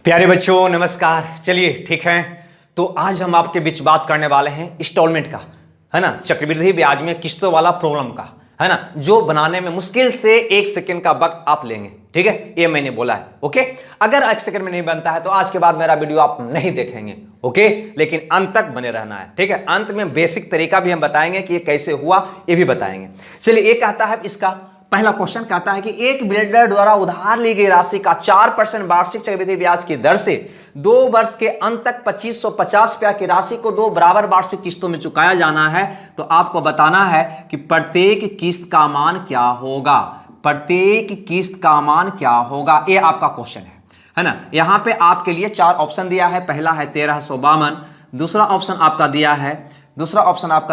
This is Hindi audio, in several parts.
प्यारे बच्चों नमस्कार। चलिए ठीक है, तो आज हम आपके बीच बात करने वाले हैं इंस्टॉलमेंट का, है ना, चक्रवृद्धि ब्याज में किस्तों वाला प्रॉब्लम का, है ना, जो बनाने में मुश्किल से 1 सेकंड का वक्त आप लेंगे। ठीक है, ये मैंने बोला है। ओके, अगर 1 सेकंड में नहीं बनता है तो आज के बाद मेरा वीडियो आप नहीं देखेंगे। ओके, लेकिन अंत तक बने रहना है। ठीक है, अंत में बेसिक तरीका भी हम बताएंगे कि ये कैसे हुआ, ये भी बताएंगे। चलिए, ये कहता है, इसका पहला क्वेश्चन कहता है कि एक बिल्डर द्वारा उधार ली गई राशि का 4% वार्षिक चक्रवृद्धि ब्याज की दर से 2 वर्ष के अंत तक 2550 रुपया की राशि को 2 बराबर वार्षिक किस्तों में चुकाया जाना है। तो आपको बताना है कि प्रत्येक किस्त का मान क्या होगा, प्रत्येक किस्त का मान क्या होगा, ये आपका क्वेश्चन है ना। यहां पे आपके लिए 4 ऑप्शन दिया है। पहला है 1352, दूसरा ऑप्शन आपका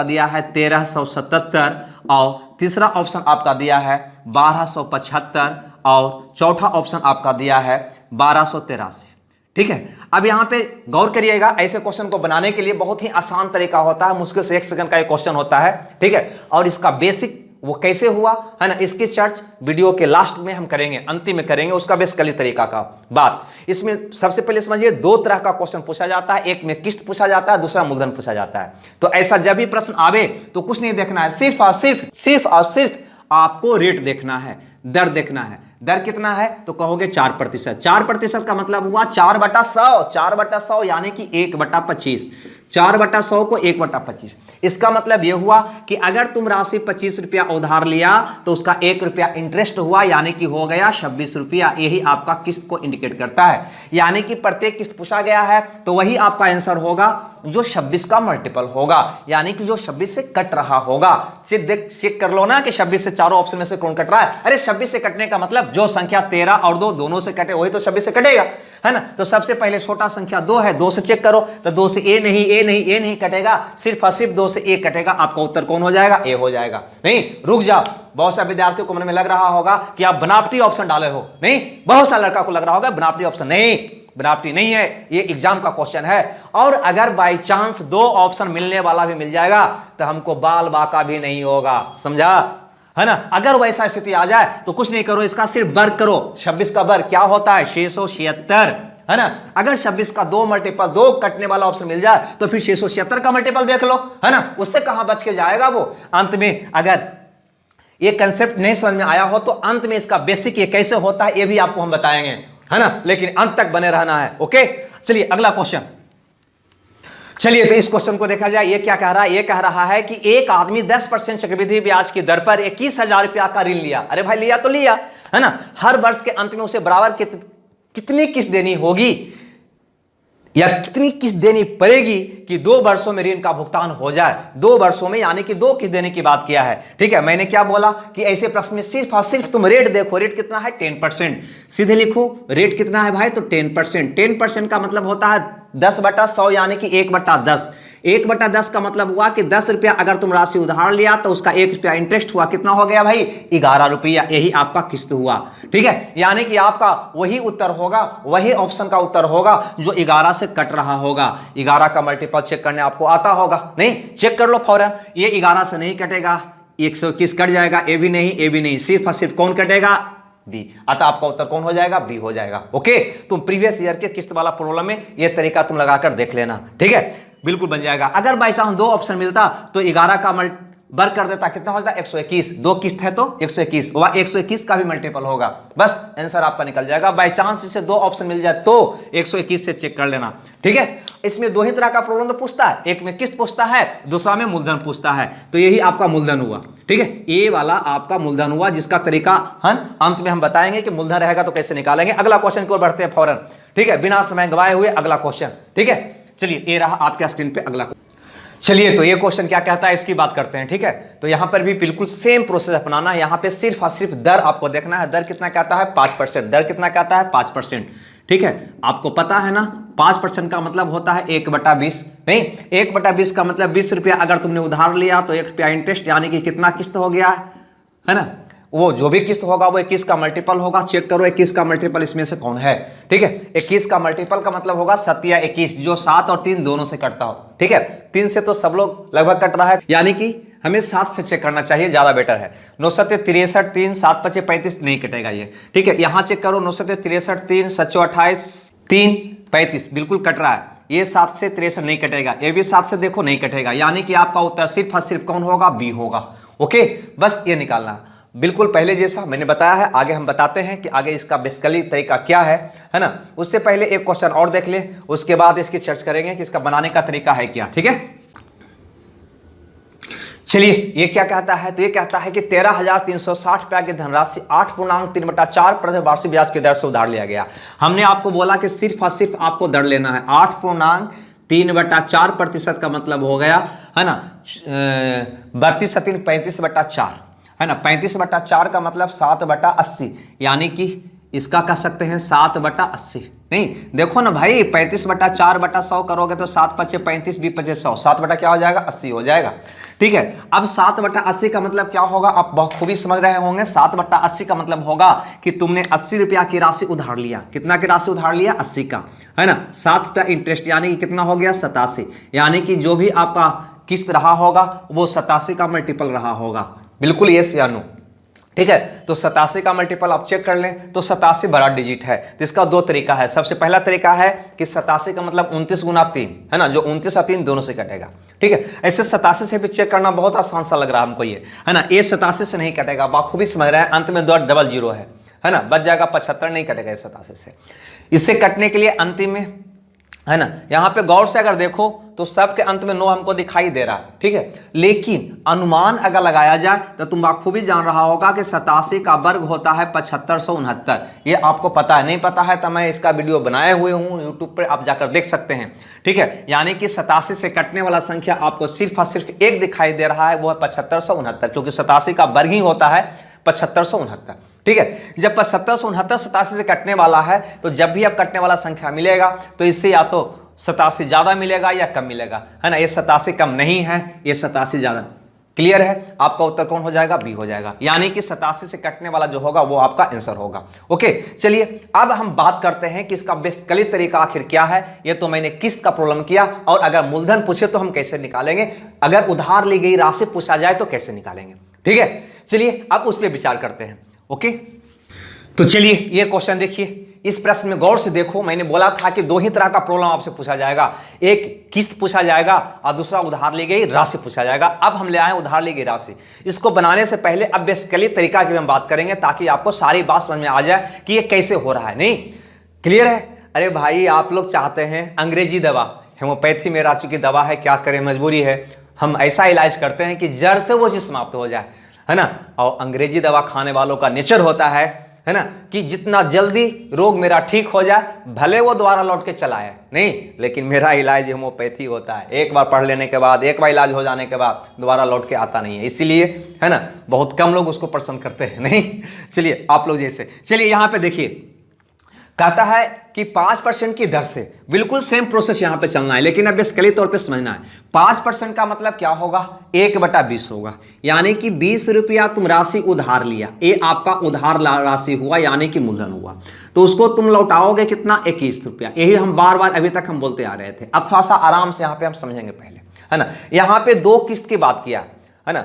दिया है 1377 और तीसरा ऑप्शन आपका दिया है 1275 और चौथा ऑप्शन आपका दिया है 1283। ठीक है, अब यहां पे गौर करिएगा, ऐसे क्वेश्चन को बनाने के लिए बहुत ही आसान तरीका होता है, मुश्किल से 1 सेकंड का एक क्वेश्चन होता है। ठीक है, और इसका बेसिक वो कैसे हुआ, है ना, इसकी चर्चा वीडियो के लास्ट में हम करेंगे, अंतिम में करेंगे उसका बेसिकली तरीका का बात। इसमें सबसे पहले समझिए 2 तरह का क्वेश्चन पूछा जाता है, एक में किस्त पूछा जाता है, दूसरा मूलधन पूछा जाता है। तो ऐसा जब भी प्रश्न आवे तो कुछ नहीं देखना है, सिर्फ और सिर्फ आपको रेट देखना है, दर देखना है। दर कितना है तो कहोगे 4%। 4% का मतलब हुआ 4/100 यानी कि 1/25। 4/100 को 1/25। इसका मतलब यह हुआ कि अगर तुम राशि 25 रुपया उधार लिया तो उसका 1 रुपया इंटरेस्ट हुआ, यानी कि हो गया 26 रुपया। यही आपका किस्त को इंडिकेट करता है, यानी कि प्रत्येक किस्त पूछा गया है तो वही आपका आंसर होगा जो 26 का मल्टीपल होगा, यानी कि जो 26 से कट रहा होगा। चेक कर लो ना कि 26 से चारों ऑप्शन में से कौन कट रहा है। अरे 26 से कटने का मतलब जो संख्या 13 और 2 दोनों से कटे वही तो 26 से कटेगा, है ना। तो सबसे पहले छोटा संख्या 2 है, 2 से चेक करो तो 2 से ए नहीं कटेगा, सिर्फ और सिर्फ 2 से ए कटेगा। आपका उत्तर कौन हो जाएगा, ए हो जाएगा। नहीं, रुक जाओ, बहुत सारे विद्यार्थियों को मन में लग रहा होगा कि आप बनावटी ऑप्शन डाले हो। नहीं, बहुत सारे लड़का को लग रहा होगा बनावटी ऑप्शन। नहीं, बनावटी नहीं है, ये एग्जाम का क्वेश्चन है। और अगर बाई चांस 2 ऑप्शन मिलने वाला भी मिल जाएगा तो हमको बाल बाका भी नहीं होगा, समझा, है ना। अगर वैसा स्थिति आ जाए तो कुछ नहीं करो, इसका सिर्फ वर्ग करो। 26 का वर्ग क्या होता है, 676, है ना। अगर 26 का 2 मल्टीपल 2 कटने वाला ऑप्शन मिल जाए तो फिर 676 का मल्टीपल देख लो, है ना, उससे कहां बच के जाएगा वो। अंत में अगर ये कंसेप्ट नहीं समझ में आया हो तो अंत में इसका बेसिक ये कैसे होता है ये भी आपको हम बताएंगे, है ना, लेकिन अंत तक बने रहना है। ओके, चलिए अगला क्वेश्चन। चलिए, तो इस क्वेश्चन को देखा जाए, ये क्या कह रहा है, ये कह रहा है कि एक आदमी 10% चक्रवृद्धि ब्याज की दर पर 21,000 रुपया का ऋण लिया। अरे भाई, लिया तो लिया, है ना। हर वर्ष के अंत में उसे बराबर कितनी किस्त देनी होगी या कितनी किस्त देनी पड़ेगी कि 2 वर्षों में ऋण का भुगतान हो जाए। 2 वर्षों में यानी कि 2 किस्त देने की बात किया है। ठीक है, मैंने क्या बोला कि ऐसे प्रश्न में सिर्फ और सिर्फ तुम रेट देखो, रेट कितना है 10%। सीधे लिखो रेट कितना है भाई, तो 10%। 10% का मतलब होता है 10/100 यानी कि 1/10। 1/10 का मतलब हुआ कि 10 रुपया अगर तुम राशि उधार लिया तो उसका 1 रुपया इंटरेस्ट हुआ, कितना हो गया भाई, 11 रुपया। यही आपका किस्त हुआ। ठीक है, यानी कि आपका वही उत्तर होगा, वही ऑप्शन का उत्तर होगा जो 11 से कट रहा होगा। 11 का मल्टीपल चेक करने आपको आता होगा, नहीं, चेक कर लो फौरन। ये 11 से नहीं कटेगा, 121 कट जाएगा, ए भी नहीं, सिर्फ और सिर्फ कौन कटेगा, बी। अतः आपका उत्तर कौन हो जाएगा, बी हो जाएगा। ओके, तुम प्रीवियस ईयर के किस्त वाला प्रॉब्लम में ये तरीका तुम लगाकर देख लेना। ठीक है, बिल्कुल बन जाएगा। अगर बाई चांस 2 ऑप्शन मिलता तो 11 का वर्ग कर देता, कितना हो जाता, 121। 2 किस्त है तो 121, वह 121 का भी मल्टीपल होगा। बस आंसर आपका निकल जाएगा। बाई चांस इसे 2 ऑप्शन मिल जाए तो 121 से चेक कर लेना। ठीक है, इसमें 2 ही तरह का प्रॉब्लम तो पूछता है, एक में किस्त पूछता है, दूसरा में मूलधन पूछता है। तो यही आपका मूलधन हुआ। ठीक है, ये वाला आपका मूलधन हुआ, जिसका तरीका अंत में हम बताएंगे कि मूलधन रहेगा तो कैसे निकालेंगे। अगला क्वेश्चन की ओर बढ़ते हैं फौरन। ठीक है, बिना समय गवाए हुए अगला क्वेश्चन। ठीक है, चलिए ये रहा आपके स्क्रीन पे अगला। चलिए, तो ये क्वेश्चन क्या कहता है इसकी बात करते हैं। ठीक है, तो यहां पर भी बिल्कुल सेम प्रोसेस अपनाना है। यहां पे सिर्फ और सिर्फ दर आपको देखना है। दर कितना कहता है, 5%। दर कितना कहता है, 5%। ठीक है, आपको पता है ना 5% का मतलब होता है 1/20। नहीं, 1/20 का मतलब 20 रुपया अगर तुमने उधार लिया तो 1 रुपया इंटरेस्ट, यानी कि कितना किस्त हो गया है ना। वो जो भी किस्त होगा वो 21 का मल्टीपल होगा। चेक करो 21 का मल्टीपल इसमें से कौन है। ठीक है, 21 का मल्टीपल का मतलब होगा 7 या 21, जो 7 और 3 दोनों से कटता हो। ठीक है, 3 से तो सब लोग लगभग कट रहा है, यानी कि हमें 7 से चेक करना चाहिए, ज्यादा बेटर है। 9 7 63 3 7 5 35 नहीं कटेगा ये। ठीक है, यहां चेक करो 9 7 63 3 7 28 3 35 बिल्कुल कट रहा है। ये 7 से 63 नहीं कटेगा, ये भी 7 से देखो नहीं कटेगा, यानी कि आपका उत्तर सिर्फ और सिर्फ कौन होगा, बी होगा। ओके, बस ये निकालना है, बिल्कुल पहले जैसा मैंने बताया है। आगे हम बताते हैं कि आगे इसका बेसिकली तरीका क्या है ना। उससे पहले एक क्वेश्चन और देख ले, उसके बाद इसकी चर्चा करेंगे कि इसका बनाने का तरीका है क्या। ठीक है, चलिए ये क्या कहता है, तो ये कहता है कि 13,360 रुपया की धनराशि 8.3/4 प्रति वार्षिक ब्याज की दर से उधार लिया गया। हमने आपको बोला कि सिर्फ और सिर्फ आपको दर लेना है। 8.3/4% का मतलब हो गया है ना 32 35/4 है ना। 35/4 का मतलब 7/80, यानी कि इसका कह सकते हैं 7/80। नहीं देखो ना भाई, 35/4/100 करोगे तो 7 पचे 35 20 पचे 100, 7 बटा क्या हो जाएगा, 80 हो जाएगा। ठीक है, अब 7/80 का मतलब क्या होगा, आप बहुत खूबी समझ रहे होंगे। 7/80 का मतलब होगा कि तुमने 80 रुपया की राशि उधार लिया। कितना की राशि उधार लिया, 80 का, है ना। 7 रुपया इंटरेस्ट, यानी कि कितना हो गया, 87, यानी कि जो भी आपका किस्त रहा होगा वो 87 का मल्टीपल रहा होगा। बिल्कुल यस या नो। ठीक है, तो 87 का मल्टीपल आप चेक कर लें तो 87 बड़ा डिजिट है। तो इसका दो तरीका है। सबसे पहला तरीका है कि 87 का मतलब 29 गुना 3 है ना, जो 29 और 3 दोनों से कटेगा। ठीक है, ऐसे 87 से भी चेक करना बहुत आसान सा लग रहा है हमको ये, है ना। ये 87 से नहीं कटेगा, बाखूबी समझ रहे हैं। अंत में 2 डबल जीरो है ना, बच जाएगा 75, नहीं कटेगा 87 से। इससे कटने के लिए अंतिम में है ना, यहां पे गौर से अगर देखो तो सबके अंत में 9 हमको दिखाई दे रहा है। ठीक है, लेकिन अनुमान अगर लगाया जाए तो तुम बाखूबी जान रहा होगा कि 87 का वर्ग होता है 7569। ये आपको पता है, नहीं पता है तो मैं इसका वीडियो बनाए हुए हूं यूट्यूब पर, आप जाकर देख सकते हैं। ठीक है, यानी कि 87 से कटने वाला संख्या आपको सिर्फ और सिर्फ एक दिखाई दे रहा है, वो है 7569, क्योंकि 87 का वर्ग ही होता है 7569। ठीक है, जब 7569 87 से कटने वाला है तो जब भी अब कटने वाला संख्या मिलेगा तो इससे या तो 87 ज्यादा मिलेगा या कम मिलेगा, है ना। ये 87 कम नहीं है, ये 87 ज्यादा। क्लियर है, आपका उत्तर कौन हो जाएगा, बी हो जाएगा, यानी कि 87 से कटने वाला जो होगा वो आपका आंसर होगा। ओके, चलिए अब हम बात करते हैं कि इसका बेसिकली तरीका आखिर क्या है। ये तो मैंने किस्त का प्रॉब्लम किया, और अगर मूलधन पूछे तो हम कैसे निकालेंगे, अगर उधार ली गई राशि पूछा जाए तो कैसे निकालेंगे। ठीक है, चलिए अब उस पर विचार करते हैं। ओके, तो चलिए ये क्वेश्चन देखिए, इस प्रश्न में गौर से देखो। मैंने बोला था कि 2 ही तरह का प्रॉब्लम आपसे पूछा जाएगा, एक किस्त पूछा जाएगा और दूसरा उधार ली गई राशि पूछा जाएगा। अब हम ले आए उधार ली गई राशि। इसको बनाने से पहले अब बेसिकली तरीका की हम बात करेंगे, ताकि आपको सारी बात समझ में आ जाए कि ये कैसे हो रहा है। नहीं क्लियर है? अरे भाई, आप लोग चाहते हैं अंग्रेजी दवा, होम्योपैथी मेरा चूंकि दवा है, क्या करें, मजबूरी है। हम ऐसा इलाज करते हैं कि जड़ से वो चीज समाप्त हो जाए, है ना। और अंग्रेजी दवा खाने वालों का नेचर होता है ना, कि जितना जल्दी रोग मेरा ठीक हो जाए, भले वो दोबारा लौट के चला आए नहीं, लेकिन मेरा इलाज होम्योपैथी होता है। एक बार पढ़ लेने के बाद, एक बार इलाज हो जाने के बाद दोबारा लौट के आता नहीं है, इसीलिए है ना बहुत कम लोग उसको पसंद करते हैं। नहीं, चलिए आप लोग जैसे, चलिए यहां पे देखिए, कहता है कि 5% की दर से, बिल्कुल सेम प्रोसेस यहां पे चलना है, लेकिन अब बेसिकली तौर पे समझना है। 5% का मतलब क्या होगा, 1/20 होगा, यानी कि 20 रुपया तुम राशि उधार लिया, ये आपका उधार राशि हुआ, यानी कि मूलधन हुआ। तो उसको तुम लौटाओगे कितना, 21 रुपया। यही हम बार बार अभी तक हम बोलते आ रहे थे। अब थोड़ा सा आराम से यहां पे हम समझेंगे पहले, है ना। यहां पे 2 किस्त की बात किया, है ना।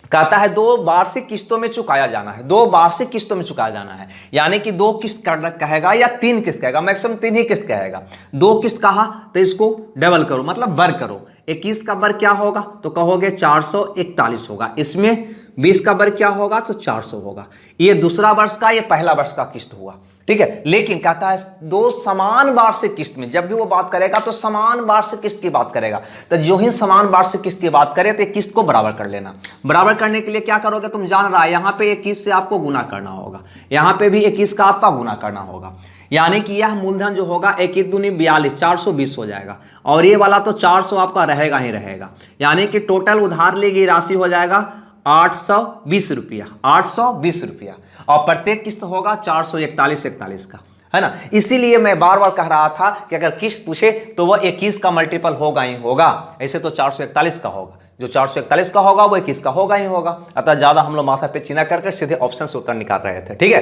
कहता है 2 वार्षिक किस्तों में चुकाया जाना है, 2 वार्षिक किस्तों में चुकाया जाना है, यानी कि 2 किस्त कहेगा या 3 किस्त कहेगा, मैक्सिमम 3 ही किस्त कहेगा। 2 किस्त कहा तो इसको डबल करो, मतलब वर्ग करो। 21 का वर्ग क्या होगा, तो कहोगे 441 होगा। इसमें 20 का वर्ग क्या होगा, तो 400 होगा। ये दूसरा वर्ष का, ये पहला वर्ष का किस्त हुआ। ठीक है, लेकिन कहता है 2 समान वार्षिक किस्त में, जब भी वो बात करेगा तो समान वार्षिक किस्त की बात करेगा। तो जो ही समान वार्षिक किस्त की बात करे तो किस्त को बराबर कर लेना। बराबर करने के लिए क्या करोगे, तुम जान रहा है, यहां पे 21 से आपको गुना करना होगा, यहां पे भी 21 का आपका गुना करना होगा, यानी कि यह मूलधन जो होगा 21 दूनी 42, 420 हो जाएगा। और ये वाला तो 400 आपका रहेगा ही रहेगा, यानी कि टोटल उधार ली गई राशि हो जाएगा 820 रुपया, 820 रुपया। और प्रत्येक किस्त होगा 441 का, है ना। इसीलिए मैं बार बार कह रहा था कि अगर किस्त पूछे तो वह 21 का मल्टीपल होगा ही होगा। ऐसे तो 441 का होगा, जो 441 का होगा वो 21 का होगा ही होगा। अतः ज्यादा हम लोग माथा पे चीना करके सीधे ऑप्शन से उत्तर निकाल रहे थे। ठीक है,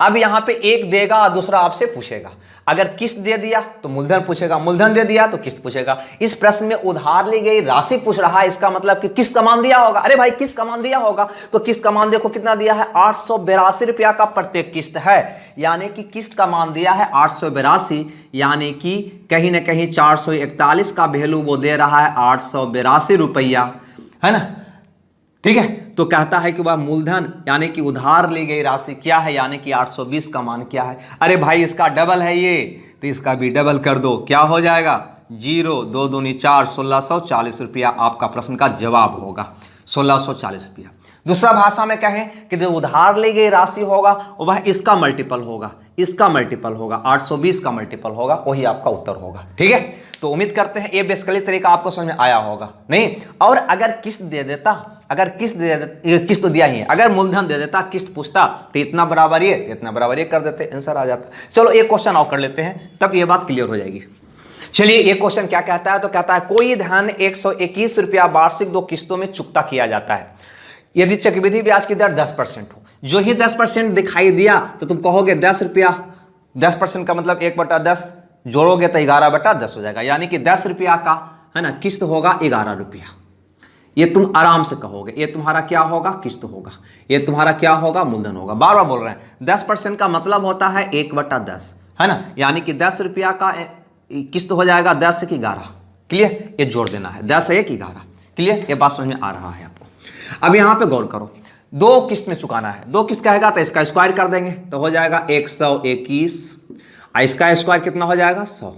अब यहां पे एक देगा और दूसरा आपसे पूछेगा, अगर किस्त दे दिया तो मूलधन पूछेगा, मूलधन दे दिया तो किस्त पूछेगा। इस प्रश्न में उधार ली गई राशि पूछ रहा है, इसका मतलब कि किस्त का मान दिया होगा। अरे भाई किस्त का मान दिया होगा, तो किस्त का मान देखो कितना दिया है, 882 रुपया का प्रत्येक किस्त है, यानी कि किस्त का मान दिया है 882, यानी कि कहीं ना कहीं 441 का वैल्यू वो दे रहा है 882 रुपया, है ना। ठीक है, तो कहता है कि वह मूलधन यानी कि उधार ली गई राशि क्या है, यानी कि 820 का मान क्या है। अरे भाई इसका डबल है ये, तो इसका भी डबल कर दो, क्या हो जाएगा 0 2 दूनी 4, 1640 रुपया आपका प्रश्न का जवाब होगा, 1640 रुपया। दूसरा भाषा में कहें कि जो उधार ली गई राशि होगा वह इसका मल्टीपल होगा, इसका मल्टीपल होगा, 820 का मल्टीपल होगा, वही आपका उत्तर होगा। ठीक है, तो उम्मीद करते हैं ये बेसिकली तरीका आपको समझ में आया होगा। नहीं, और अगर किस्त दे देता, अगर किस्त तो दिया ही है, अगर मूलधन दे देता, किस्त पूछता, तो इतना बराबर ये, इतना बराबर ये कर देते, आंसर आ जाता। चलो एक क्वेश्चन और कर लेते हैं, तब ये बात क्लियर हो जाएगी। चलिए एक क्वेश्चन क्या कहता है, तो कहता है कोई धन 121 रुपया वार्षिक 2 किस्तों में चुकता किया जाता है यदि चक्रवृद्धि ब्याज की दर 10% हो। जो ही 10% दिखाई दिया तो तुम कहोगे 10 रुपया, 10% का मतलब 1/10 जोड़ोगे तो 11/10 हो जाएगा, यानी कि 10 रुपया का, है ना, किस्त होगा 11 रुपया। ये तुम आराम से कहोगे, ये तुम्हारा क्या होगा, किस्त होगा, ये तुम्हारा क्या होगा, मूलधन होगा। बार बार बोल रहे हैं, 10% का मतलब होता है 1/10, है ना, यानी कि 10 रुपया का किस्त हो जाएगा 10 से 11। क्लियर, ये जोड़ देना है, 10 1 11। क्लियर, ये बात समझ में आ रहा है आपको। अब यहां पे गौर करो, 2 किस्त में चुकाना है, 2 किस्त कहेगा तो इसका स्क्वायर कर देंगे, तो हो जाएगा 121, इसका स्क्वायर कितना हो जाएगा 100।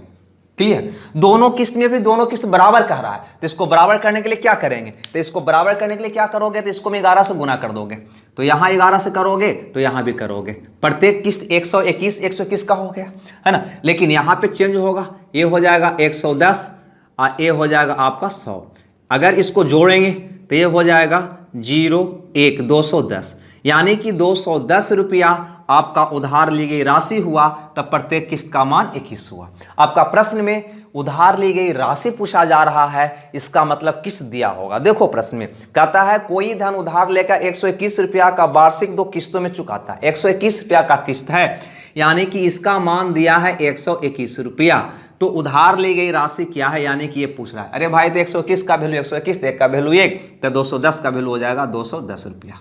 क्लियर, दोनों किस्त में भी दोनों किस्त बराबर कह रहा है, तो इसको बराबर करने के लिए क्या करेंगे, तो इसको बराबर करने के लिए क्या करोगे, तो इसको 11 से गुना कर दोगे, तो यहां 11 से करोगे तो यहां भी करोगे, प्रत्येक किस्त 121 का हो गया, है ना। लेकिन यहां पे चेंज होगा, ये हो जाएगा 110 और ये हो जाएगा आपका 100। अगर इसको जोड़ेंगे तो ये हो जाएगा 0 1 210, यानी कि 210 रुपया आपका उधार ली गई राशि हुआ, तब प्रत्येक किस्त का मान 21 हुआ। आपका प्रश्न में उधार ली गई राशि पूछा जा रहा है, इसका मतलब किस्त दिया होगा। देखो प्रश्न में कहता है कोई धन उधार लेकर 121 रुपया का वार्षिक 2 किस्तों में चुकाता है। 121 रुपया का किस्त है, यानी कि इसका मान दिया है 121 रुपया, तो उधार ली गई राशि क्या है, यानी कि ये पूछ रहा है। अरे भाई तो 121 का वैल्यू 121, 1 का वैल्यू 1, तो 210 का वैल्यू हो जाएगा 210 रुपया।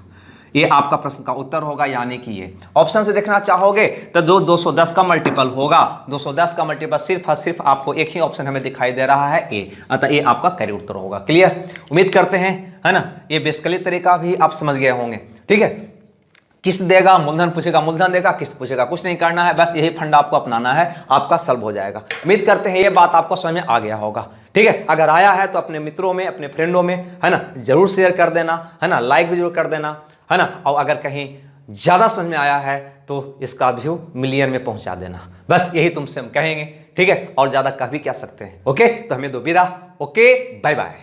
ये आपका प्रश्न का उत्तर होगा, यानी कि ये ऑप्शन से देखना चाहोगे तो जो 210 का मल्टीपल होगा, 210 का मल्टीपल सिर्फ और सिर्फ आपको एक ही ऑप्शन हमें दिखाई दे रहा है, ए, अतः ये आपका करेक्ट उत्तर होगा। क्लियर, उम्मीद करते हैं, है ना, ये बेसिकली तरीका भी आप समझ गए होंगे। ठीक है, किस्त देगा, मूलधन पूछेगा, मूलधन देगा, किस्त पूछेगा, कुछ नहीं करना है, बस यही फंड आपको अपनाना है, आपका सॉल्व हो जाएगा। उम्मीद करते हैं ये बात आपको समझ में आ गया होगा। ठीक है, अगर आया है तो अपने मित्रों में, अपने फ्रेंडों में, है ना, जरूर शेयर कर देना, है ना, लाइक भी जरूर कर देना, है ना, और अगर कहीं ज्यादा समझ में आया है तो इसका व्यू मिलियन में पहुंचा देना, बस यही तुमसे हम कहेंगे। ठीक है, और ज्यादा कह भी क्या सकते हैं। ओके, तो हमें दो विदा, ओके, बाय बाय।